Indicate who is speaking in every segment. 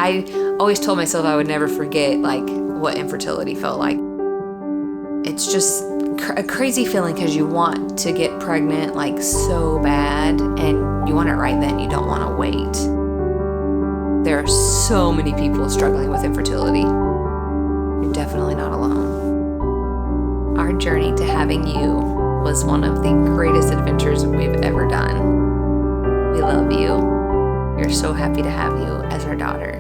Speaker 1: I always told myself I would never forget like what infertility felt like. It's just a crazy feeling because you want to get pregnant like so bad, and you want it right then. You don't want to wait. There are so many people struggling with infertility. You're definitely not alone. Our journey to having you was one of the greatest adventures we've ever done. We love you. We're so happy to have you as our daughter.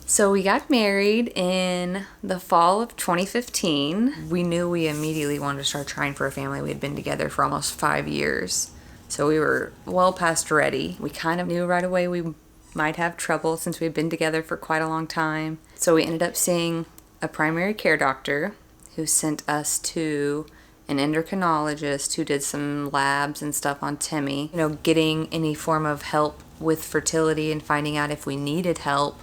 Speaker 1: So we got married in the fall of 2015. We knew we immediately wanted to start trying for a family. We had been together for almost 5 years. So we were well past ready. We kind of knew right away we might have trouble since we'd been together for quite a long time. So we ended up seeing a primary care doctor who sent us to an endocrinologist who did some labs and stuff on Timmy. You know, getting any form of help with fertility and finding out if we needed help.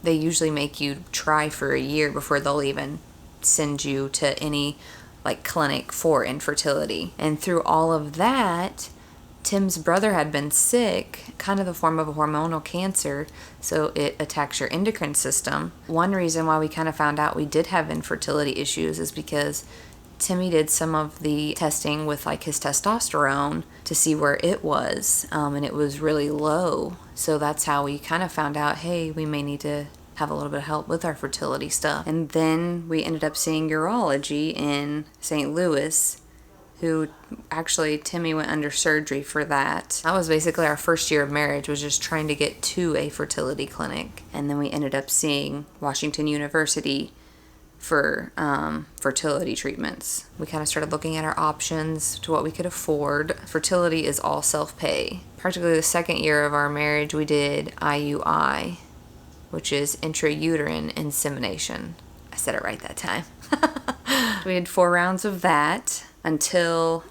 Speaker 1: They usually make you try for a year before they'll even send you to any like clinic for infertility. And through all of that, Tim's brother had been sick, kind of the form of a hormonal cancer, so it attacks your endocrine system. One reason why we kind of found out we did have infertility issues is because Timmy did some of the testing with like his testosterone to see where it was, and it was really low. So that's how we kind of found out, hey, we may need to have a little bit of help with our fertility stuff. And then we ended up seeing urology in St. Louis, who actually Timmy went under surgery for that. That was basically our first year of marriage, was just trying to get to a fertility clinic. And then we ended up seeing Washington University for fertility treatments. We kind of started looking at our options to what we could afford. Fertility is all self-pay. Practically the second year of our marriage, we did IUI, which is intrauterine insemination. I said it right that time. We had 4 rounds of that until,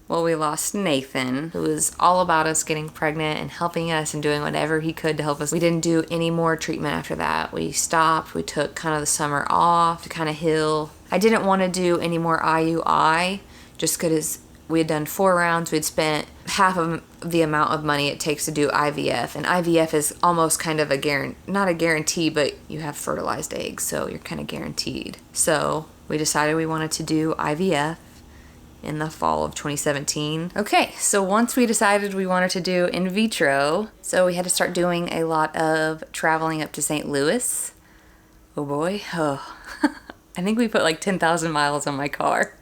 Speaker 1: well, we lost Nathan, who was all about us getting pregnant and helping us and doing whatever he could to help us. We didn't do any more treatment after that. We stopped. We took kind of the summer off to kind of heal. I didn't want to do any more IUI just because we had done 4 rounds. We'd spent half of the amount of money it takes to do IVF. And IVF is almost kind of not a guarantee, but you have fertilized eggs, so you're kind of guaranteed. So we decided we wanted to do IVF in the fall of 2017. Okay, so once we decided we wanted to do in vitro, so we had to start doing a lot of traveling up to St. Louis. Oh boy, oh. I think we put like 10,000 miles on my car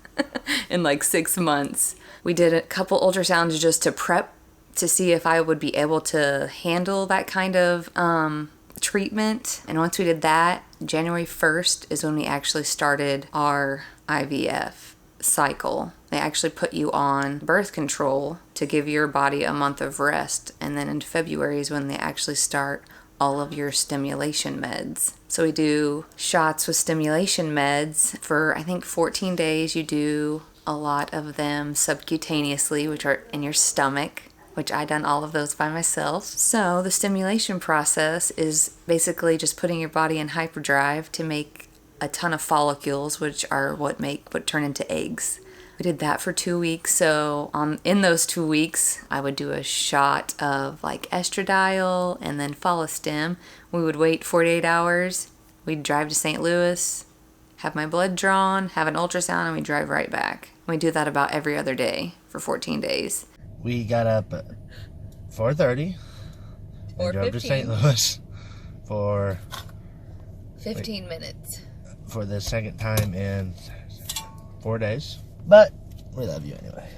Speaker 1: in like 6 months. We did a couple ultrasounds just to prep to see if I would be able to handle that kind of treatment. And once we did that, January 1st is when we actually started our IVF cycle. They actually put you on birth control to give your body a month of rest, and then in February is when they actually start all of your stimulation meds. So we do shots with stimulation meds for I think 14 days. You do a lot of them subcutaneously, which are in your stomach, which I done all of those by myself. So the stimulation process is basically just putting your body in hyperdrive to make a ton of follicles, which are what turn into eggs. We did that for 2 weeks. So in those 2 weeks, I would do a shot of like estradiol and then Follistim. We would wait 48 hours. We'd drive to St. Louis, have my blood drawn, have an ultrasound, and we'd drive right back. We do that about every other day for 14 days.
Speaker 2: We got up at 4:30 and drove to St. Louis for
Speaker 1: 15 minutes.
Speaker 2: For the second time in 4 days. But we love you anyway.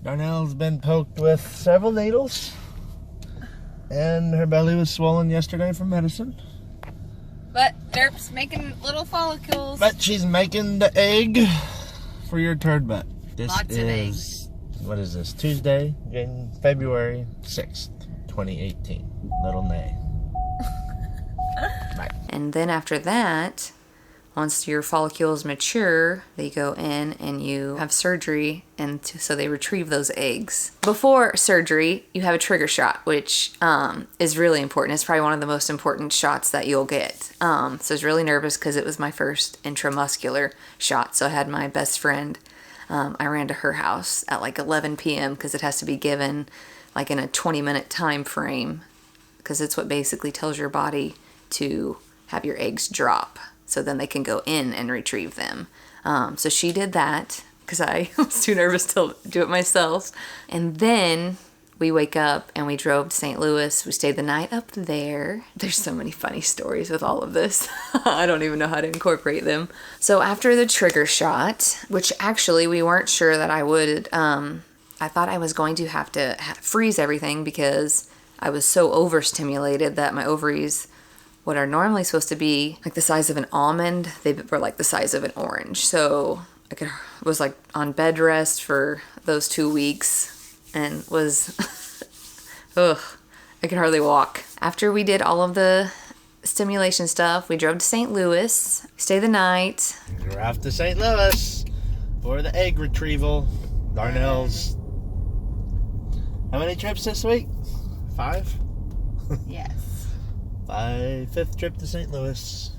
Speaker 2: Darnell's been poked with several needles, and her belly was swollen yesterday from medicine.
Speaker 1: But Derp's making little follicles.
Speaker 2: But she's making the egg for your turd butt. This
Speaker 1: Lots of eggs.
Speaker 2: What is this? Tuesday, February 6th, 2018. Little Nay. Bye.
Speaker 1: And then after that, once your follicles mature, they go in and you have surgery, and so they retrieve those eggs. Before surgery, you have a trigger shot, which is really important. It's probably one of the most important shots that you'll get. So I was really nervous because it was my first intramuscular shot. So I had my best friend. I ran to her house at like 11 p.m. because it has to be given like in a 20-minute time frame because it's what basically tells your body to have your eggs drop, so then they can go in and retrieve them. So she did that because I was too nervous to do it myself. And then we wake up and we drove to St. Louis. We stayed the night up there. There's so many funny stories with all of this. I don't even know how to incorporate them. So after the trigger shot, which actually we weren't sure that I would, I thought I was going to have to freeze everything because I was so overstimulated that my ovaries, what are normally supposed to be like the size of an almond, they were like the size of an orange. So I was like on bed rest for those 2 weeks and was, ugh, I could hardly walk. After we did all of the stimulation stuff, we drove to St. Louis, stayed the night.
Speaker 2: We're off to St. Louis for the egg retrieval. Darnell's, how many trips this week? 5?
Speaker 1: Yes.
Speaker 2: 5th trip to St. Louis.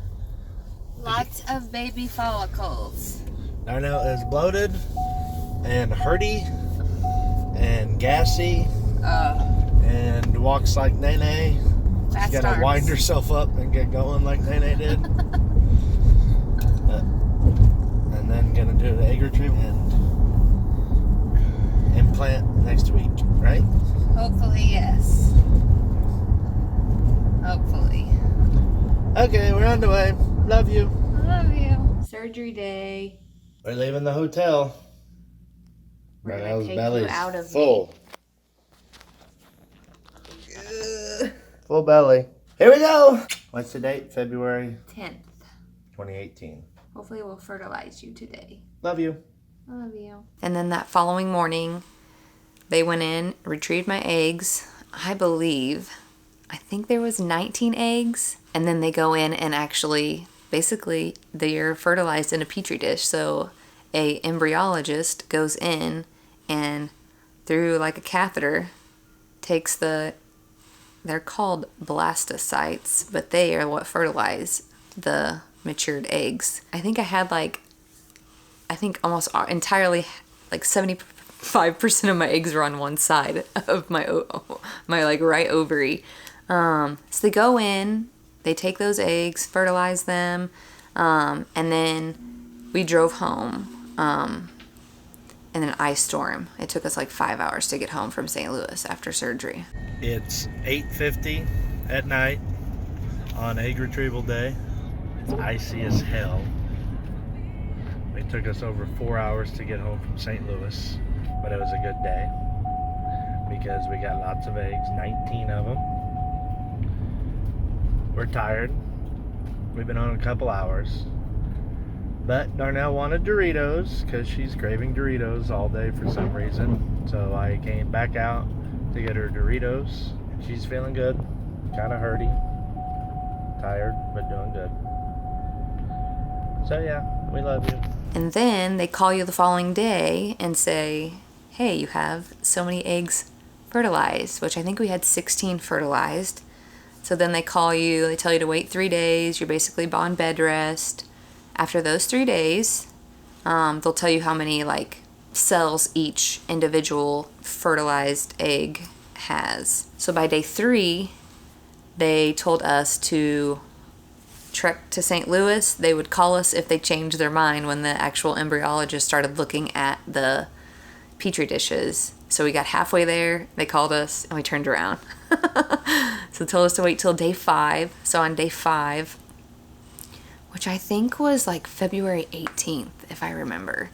Speaker 1: Lots of baby follicles.
Speaker 2: Darnell is bloated and hurty and gassy and walks like Nene. She's got to wind herself up and get going like Nene did. And then gonna do the egg retrieval and implant next week, right?
Speaker 1: Hopefully, yes. Hopefully.
Speaker 2: Okay, we're on the way. Love you.
Speaker 1: Love you. Surgery day.
Speaker 2: We're leaving the hotel.
Speaker 1: We're gonna
Speaker 2: Darnell's
Speaker 1: take
Speaker 2: belly's
Speaker 1: you out of
Speaker 2: full. Full belly. Here we go. What's the date? February
Speaker 1: 10th.
Speaker 2: 2018.
Speaker 1: Hopefully we'll fertilize you today.
Speaker 2: Love you.
Speaker 1: Love you. And then that following morning, they went in, retrieved my eggs. I think there was 19 eggs. And then they go in and actually, basically, they're fertilized in a petri dish. So a embryologist goes in and through like a catheter takes they're called blastocytes, but they are what fertilize the matured eggs. I think I had almost entirely, like 75% of my eggs were on one side of my like right ovary. So they go in, they take those eggs, fertilize them, and then we drove home in an ice storm. It took us like 5 hours to get home from St. Louis after surgery.
Speaker 2: It's 8:50 at night on egg retrieval day. It's icy as hell. It took us over 4 hours to get home from St. Louis, but it was a good day because we got lots of eggs, 19 of them. We're tired. We've been on a couple hours. But Darnell wanted Doritos because she's craving Doritos all day for some reason. So I came back out to get her Doritos. She's feeling good. Kind of hurty. Tired, but doing good. So yeah, we love you.
Speaker 1: And then they call you the following day and say, hey, you have so many eggs fertilized, which I think we had 16 fertilized. So then they call you, they tell you to wait 3 days. You're basically on bed rest. After those 3 days, they'll tell you how many like cells each individual fertilized egg has. So by day 3, they told us to trek to St. Louis. They would call us if they changed their mind when the actual embryologist started looking at the petri dishes. So we got halfway there, they called us, and we turned around. So they told us to wait till day 5. So on day 5, which I think was like February 18th, if I remember,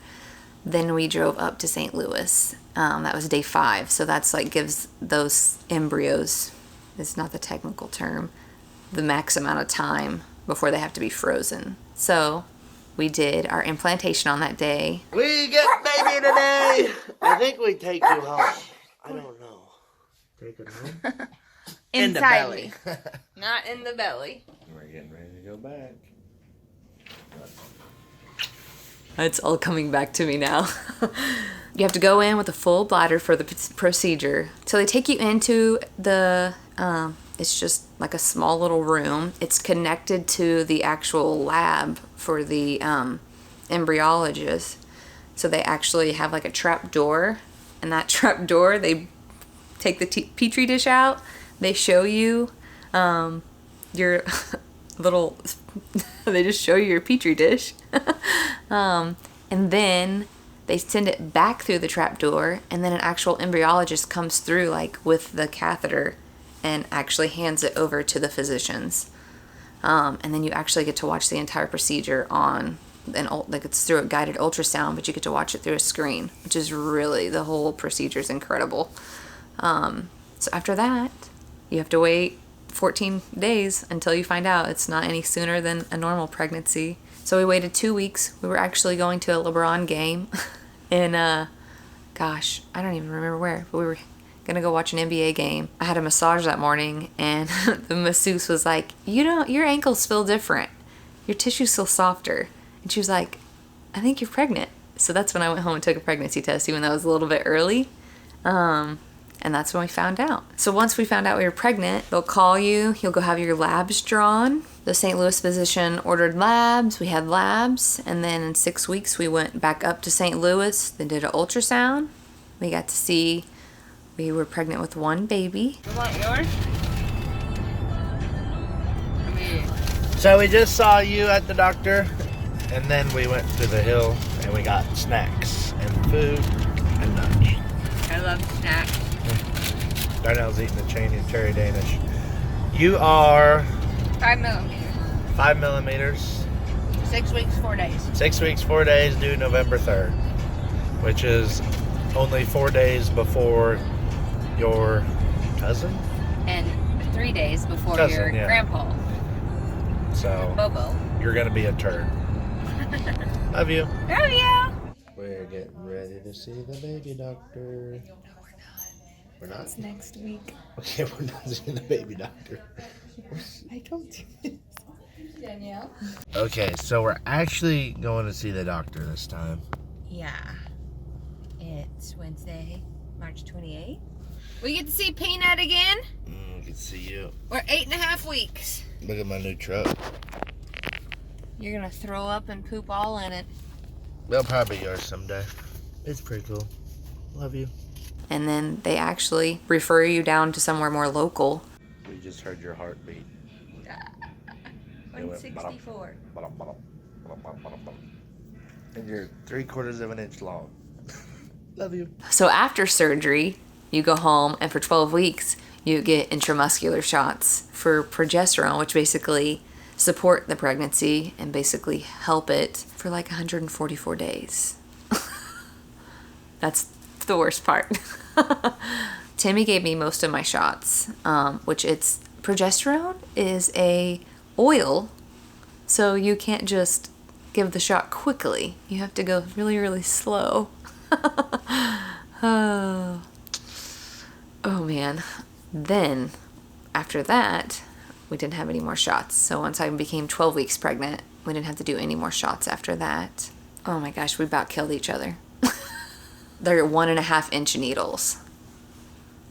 Speaker 1: then we drove up to St. Louis. That was day 5. So that's like gives those embryos, it's not the technical term, the max amount of time before they have to be frozen. So we did our implantation on that day.
Speaker 2: We get baby today. I think we take you home. I don't know. Take it home? In the belly.
Speaker 1: Not in the belly.
Speaker 2: We're getting ready to go back.
Speaker 1: It's all coming back to me now. You have to go in with a full bladder for the procedure. So they take you into the, it's just like a small little room. It's connected to the actual lab for the embryologist. So they actually have like a trap door. And that trap door, they take the petri dish out. They show you Your little, they just show you your petri dish. And then they send it back through the trap door, and then an actual embryologist comes through like with the catheter and actually hands it over to the physicians. And then you actually get to watch the entire procedure on like it's through a guided ultrasound, but you get to watch it through a screen, which is really, the whole procedure is incredible. So after that, you have to wait 14 days until you find out. It's not any sooner than a normal pregnancy. So we waited 2 weeks. We were actually going to a LeBron game in, gosh, I don't even remember where, but we were gonna go watch an NBA game. I had a massage that morning, and the masseuse was like, your ankles feel different. Your tissues feel softer. And she was like, I think you're pregnant. So that's when I went home and took a pregnancy test, even though it was a little bit early. And that's when we found out. So once we found out we were pregnant, they'll call you. You'll go have your labs drawn. The St. Louis physician ordered labs. We had labs. And then in 6 weeks, we went back up to St. Louis. They did an ultrasound. We got to see we were pregnant with one baby.
Speaker 3: You want yours?
Speaker 2: So we just saw you at the doctor, and then we went to the hill and we got snacks and food and lunch.
Speaker 3: I love snacks.
Speaker 2: Darnell's eating the Cheney and Cherry Danish. You are
Speaker 3: 5 millimeters.
Speaker 2: 5 millimeters.
Speaker 3: 6 weeks, 4 days.
Speaker 2: 6 weeks, 4 days, due November 3rd, which is only 4 days before your cousin?
Speaker 3: And 3 days before
Speaker 2: Cousin,
Speaker 3: your
Speaker 2: yeah.
Speaker 3: grandpa.
Speaker 2: So
Speaker 3: Bobo.
Speaker 2: you're gonna be a turd. Love you.
Speaker 3: Love you.
Speaker 2: We're getting ready to see the baby doctor.
Speaker 1: No, we're not.
Speaker 2: We're not?
Speaker 1: It's next week.
Speaker 2: Okay, we're not seeing the baby doctor.
Speaker 1: I told you. Danielle.
Speaker 2: Okay, so we're actually going to see the doctor this time.
Speaker 3: Yeah. It's Wednesday, March 28th. We get to see Peanut again.
Speaker 2: I can see you.
Speaker 3: We're 8.5 weeks.
Speaker 2: Look at my new truck.
Speaker 3: You're gonna throw up and poop all in it.
Speaker 2: They'll probably be yours someday. It's pretty cool. Love you.
Speaker 1: And then they actually refer you down to somewhere more local.
Speaker 2: We just heard your heartbeat.
Speaker 3: 164.
Speaker 2: And you're 3/4 of an inch long. Love you.
Speaker 1: So after surgery, you go home, and for 12 weeks, you get intramuscular shots for progesterone, which basically support the pregnancy and basically help it for like 144 days. That's the worst part. Timmy gave me most of my shots, which it's progesterone is a oil, so you can't just give the shot quickly. You have to go really, really slow. Oh man. Then after that, we didn't have any more shots. So once I became 12 weeks pregnant, we didn't have to do any more shots after that. Oh my gosh, we about killed each other. They're 1.5-inch needles.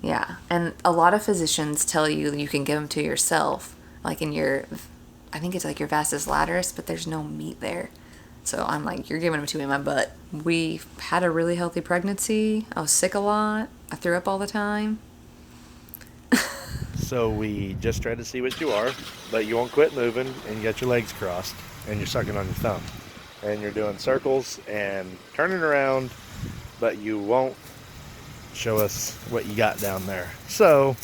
Speaker 1: Yeah, and a lot of physicians tell you you can give them to yourself, like in your, I think it's like your vastus lateralis, but there's no meat there. So I'm like, you're giving them to me in my butt. We had a really healthy pregnancy. I was sick a lot. I threw up all the time.
Speaker 2: So we just tried to see what you are, but you won't quit moving, and you got your legs crossed, and you're sucking on your thumb. And you're doing circles and turning around, but you won't show us what you got down there. So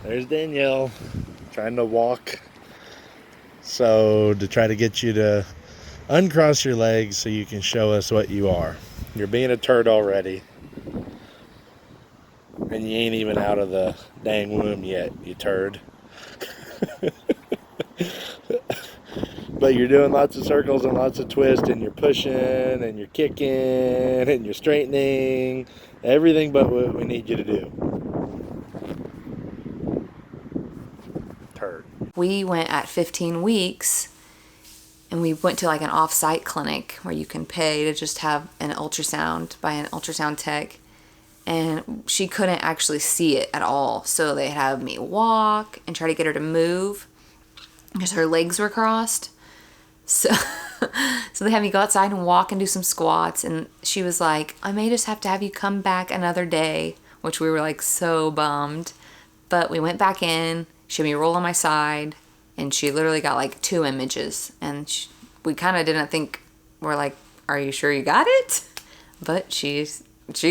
Speaker 2: there's Danielle trying to walk. So to try to get you to uncross your legs so you can show us what you are. You're being a turd already. And you ain't even out of the dang womb yet, you turd. But you're doing lots of circles and lots of twists, and you're pushing, and you're kicking, and you're straightening. Everything but what we need you to do. Turd.
Speaker 1: We went at 15 weeks, and we went to like an off-site clinic where you can pay to just have an ultrasound by an ultrasound tech. And she couldn't actually see it at all. So they had me walk and try to get her to move because her legs were crossed. So they had me go outside and walk and do some squats. And she was like, I may just have to have you come back another day, which we were like so bummed. But we went back in, she had me roll on my side, and she literally got like 2 images. And we kind of didn't think, we're like, are you sure you got it? But she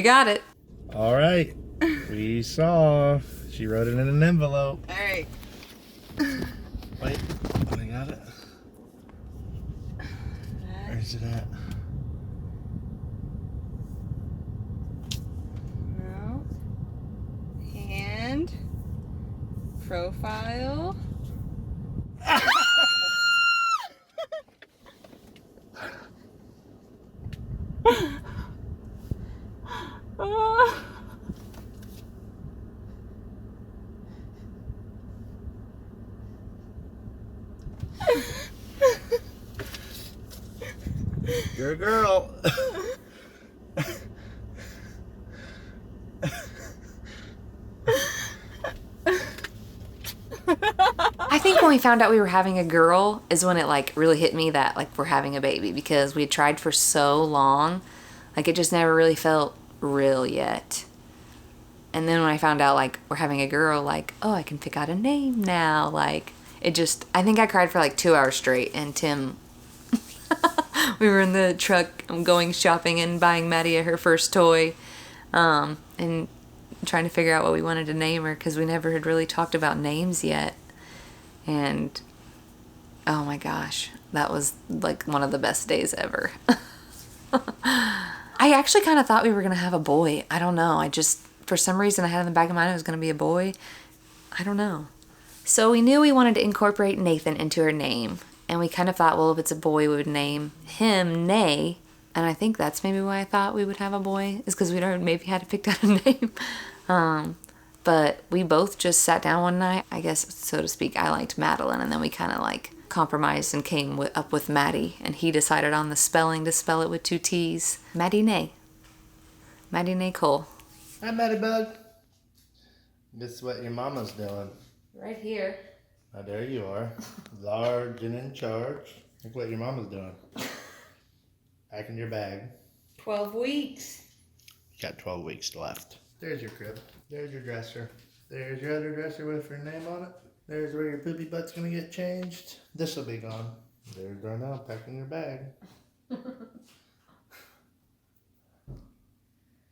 Speaker 1: got it.
Speaker 2: All right. We saw. She wrote it in an envelope.
Speaker 3: All right.
Speaker 2: Wait, I got it. Where's it at?
Speaker 3: No. Hand. Profile.
Speaker 2: You're a girl.
Speaker 1: I think when we found out we were having a girl is when it like really hit me that like we're having a baby, because we had tried for so long, like it just never really felt real yet. And then when I found out like we're having a girl, like, oh, I can pick out a name now. Like it just, I think I cried for like 2 hours straight. And Tim, we were in the truck going shopping and buying Mattie her first toy, and trying to figure out what we wanted to name her, because we never had really talked about names yet. And oh my gosh, that was like one of the best days ever. I actually kind of thought we were going to have a boy. I don't know. I just, for some reason, I had in the back of my mind it was going to be a boy. I don't know. So we knew we wanted to incorporate Nathan into her name. And we kind of thought, well, if it's a boy, we would name him Nay. And I think that's maybe why I thought we would have a boy, is because we'd already maybe had to pick out a name. But we both just sat down one night, I guess, so to speak. I liked Madeline, and then we kind of like compromised and came up with Mattie. And he decided on the spelling to spell it with 2 T's. Mattie Nay. Mattie Nay Cole.
Speaker 2: Hi, Mattie Bug. This is what your mama's doing.
Speaker 1: Right here.
Speaker 2: Oh, there you are. Large and in charge. Look what your mama's doing. Packing your bag.
Speaker 1: 12 weeks.
Speaker 2: You got 12 weeks left. There's your crib. There's your dresser. There's your other dresser with her name on it. There's where your poopy butt's gonna get changed. This will be gone. There's Darnell packing your bag.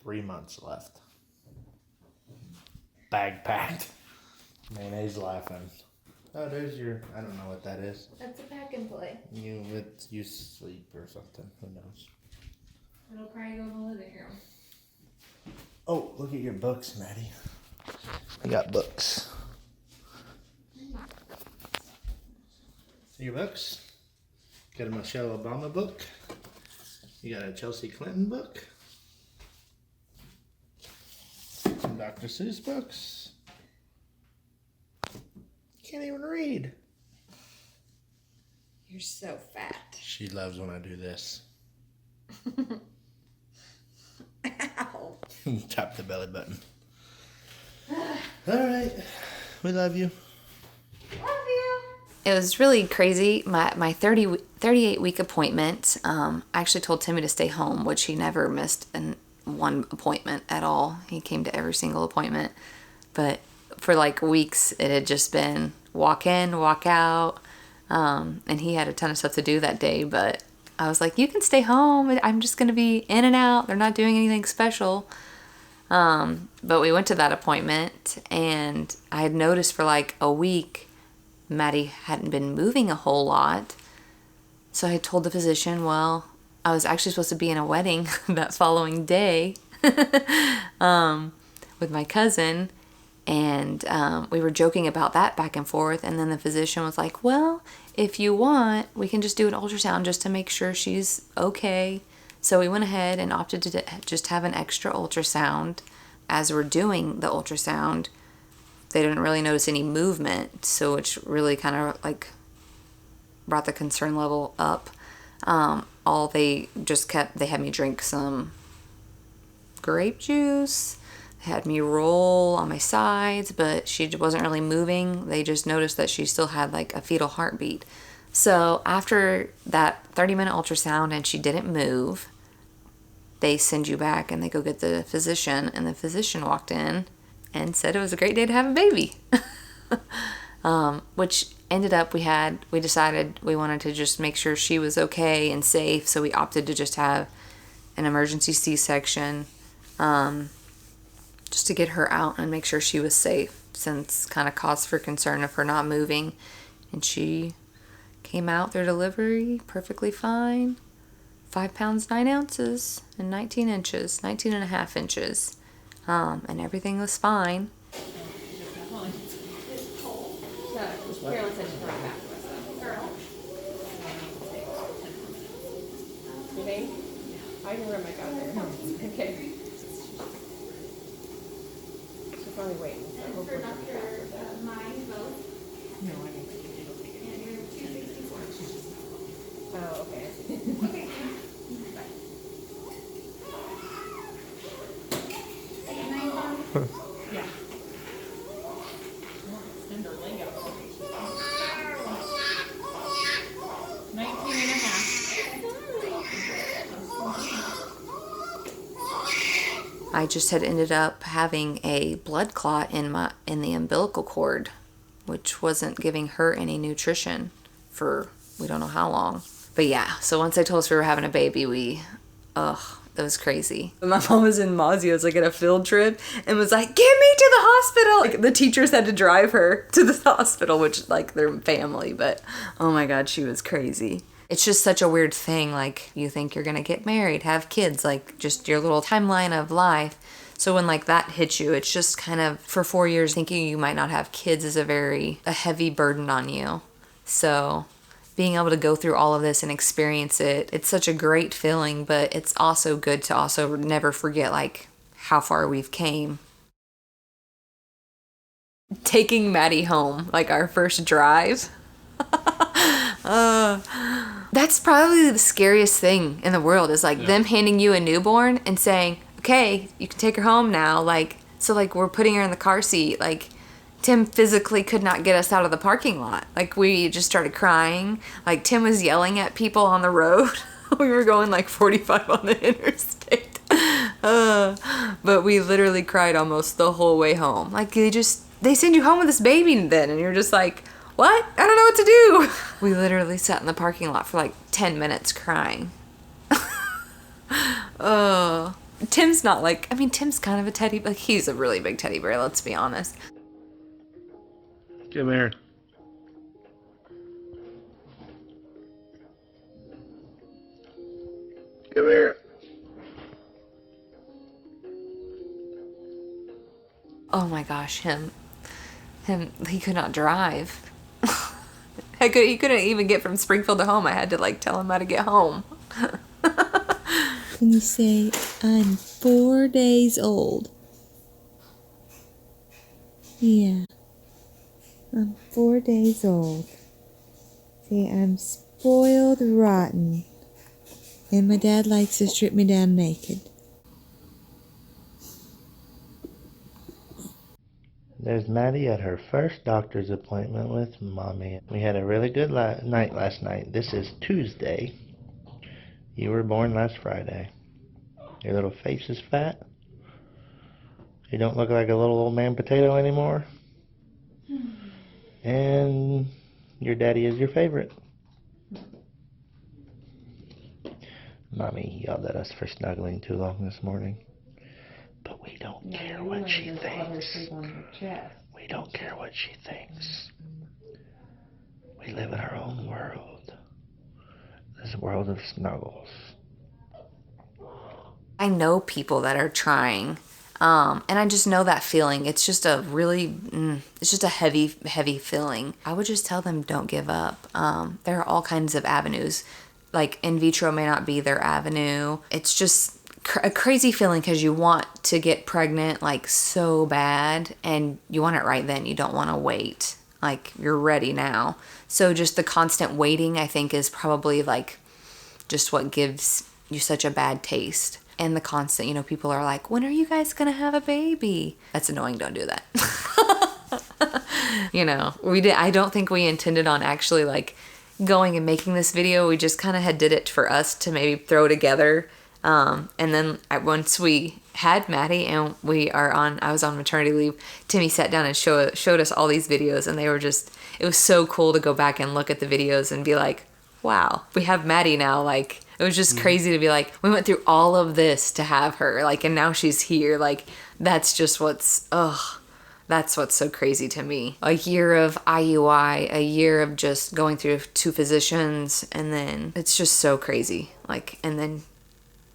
Speaker 2: 3 months left. Bag packed. Mayonnaise laughing. Oh, there's your, I don't know what that is.
Speaker 1: That's a pack and play.
Speaker 2: You sleep or something. Who knows?
Speaker 1: It'll probably go in the living room.
Speaker 2: Oh, look at your books, Mattie. I got books. See your books? Got a Michelle Obama book. You got a Chelsea Clinton book. Some Dr. Seuss books. Can't even read.
Speaker 3: You're so fat.
Speaker 2: She loves when I do this.
Speaker 3: Ow.
Speaker 2: Tap the belly button. Alright. We love you.
Speaker 3: Love you.
Speaker 1: It was really crazy. My 38-week appointment, I actually told Timmy to stay home, which he never missed one appointment at all. He came to every single appointment. But for like weeks, it had just been walk in, walk out. And he had a ton of stuff to do that day, but I was like, you can stay home. I'm just going to be in and out. They're not doing anything special. But we went to that appointment, and I had noticed for like a week, Mattie hadn't been moving a whole lot. So I had told the physician, well, I was actually supposed to be in a wedding that following day with my cousin. And we were joking about that back and forth. And then the physician was like, well, if you want, we can just do an ultrasound just to make sure she's okay. So we went ahead and opted to just have an extra ultrasound. As we're doing the ultrasound, they didn't really notice any movement. So which really kind of like brought the concern level up. They had me drink some grape juice. Had me roll on my sides, but she wasn't really moving. They just noticed that she still had like a fetal heartbeat. So after that 30-minute ultrasound and she didn't move, they send you back and they go get the physician, and the physician walked in and said it was a great day to have a baby. Which ended up we decided we wanted to just make sure she was okay and safe, so we opted to just have an emergency C-section, just to get her out and make sure she was safe, since kind of cause for concern of her not moving. And she came out through delivery perfectly fine. 5 pounds 9 ounces and 19 and a half inches, and everything was fine.
Speaker 3: Carolyn said she's coming back to us. You think? I can run back out there. Okay. She's probably waiting. So we'll push her back with that. No, I didn't think it'll take it. And you're 264. Oh, okay. Okay. Yeah. Extend her leg out. 19 and a half.
Speaker 1: I just had ended up having a blood clot in the umbilical cord, which wasn't giving her any nutrition for we don't know how long. But yeah, so once I told us we were having a baby, that was crazy. My mom was in Mazio's, like, at a field trip, and was like, get me to the hospital! Like, the teachers had to drive her to the hospital, which, like, their family, but oh my god, she was crazy. It's just such a weird thing, like, you think you're gonna get married, have kids, like, just your little timeline of life. So when, like, that hits you, it's just kind of, for 4 years, thinking you might not have kids is a heavy burden on you. So being able to go through all of this and experience it, it's such a great feeling, but it's also good to also never forget, like, how far we've came. Taking Mattie home, like, our first drive. That's probably the scariest thing in the world, is, like, them handing you a newborn and saying, okay, you can take her home now. Like, so, like, we're putting her in the car seat. Like, Tim physically could not get us out of the parking lot. Like, we just started crying. Like, Tim was yelling at people on the road. We were going like 45 on the interstate. But we literally cried almost the whole way home. Like, they send you home with this baby then, and you're just like, what? I don't know what to do. We literally sat in the parking lot for like 10 minutes crying. Tim's not like, I mean, Tim's kind of a teddy, like, he's a really big teddy bear, let's be honest.
Speaker 2: Come here. Come here.
Speaker 1: Oh my gosh, him, he could not drive. He couldn't even get from Springfield to home. I had to, like, tell him how to get home.
Speaker 4: Can you say, I'm 4 days old? Yeah. I'm 4 days old. Say, I'm spoiled rotten. And my dad likes to strip me down naked.
Speaker 2: There's Mattie at her first doctor's appointment with Mommy. We had a really good night last night. This is Tuesday. You were born last Friday. Your little face is fat. You don't look like a little old man potato anymore. And your daddy is your favorite. Mommy yelled at us for snuggling too long this morning. But we don't care what she thinks. We don't care what she thinks. We live in our own world. This world of snuggles.
Speaker 1: I know people that are trying, and I just know that feeling. It's just a really, it's just a heavy, heavy feeling. I would just tell them, don't give up. There are all kinds of avenues. Like, in vitro may not be their avenue. It's just a crazy feeling because you want to get pregnant, like, so bad, and you want it right then. You don't want to wait. Like, you're ready now. So just the constant waiting, I think, is probably, like, just what gives you such a bad taste. And the constant, people are like, when are you guys gonna have a baby? That's annoying, don't do that. I don't think we intended on actually, like, going and making this video. We just kind of did it for us to maybe throw together And then once we had Mattie and I was on maternity leave, Timmy sat down and showed us all these videos, and it was so cool to go back and look at the videos and be like, wow, we have Mattie now. Like, it was just crazy to be like, we went through all of this to have her, like, and now she's here. Like, that's what's so crazy to me. A year of IUI, a year of just going through 2 physicians, and then it's just so crazy. Like, and then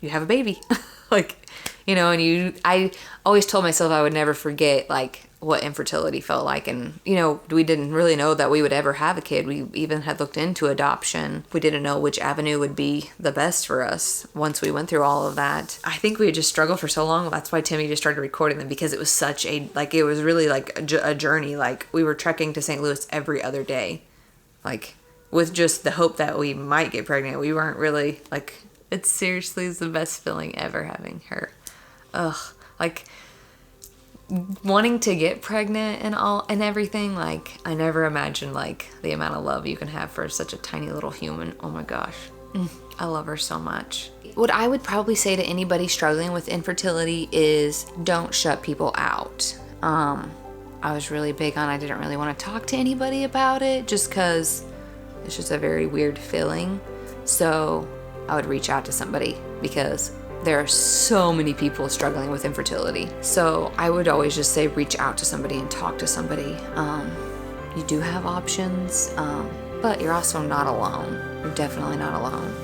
Speaker 1: you have a baby. Like, and I always told myself I would never forget, like, what infertility felt like. And, we didn't really know that we would ever have a kid. We even had looked into adoption. We didn't know which avenue would be the best for us once we went through all of that. I think we had just struggled for so long. That's why Timmy just started recording them, because it was it was really like a journey. Like, we were trekking to St. Louis every other day, like, with just the hope that we might get pregnant. We weren't really, like, it seriously is the best feeling ever having her. Like, wanting to get pregnant and everything, like, I never imagined, like, the amount of love you can have for such a tiny little human. Oh my gosh, I love her so much. What I would probably say to anybody struggling with infertility is don't shut people out. I was really big on, I didn't really want to talk to anybody about it, just because it's just a very weird feeling. So I would reach out to somebody, because there are so many people struggling with infertility. So I would always just say reach out to somebody and talk to somebody. You do have options, but you're also not alone. You're definitely not alone.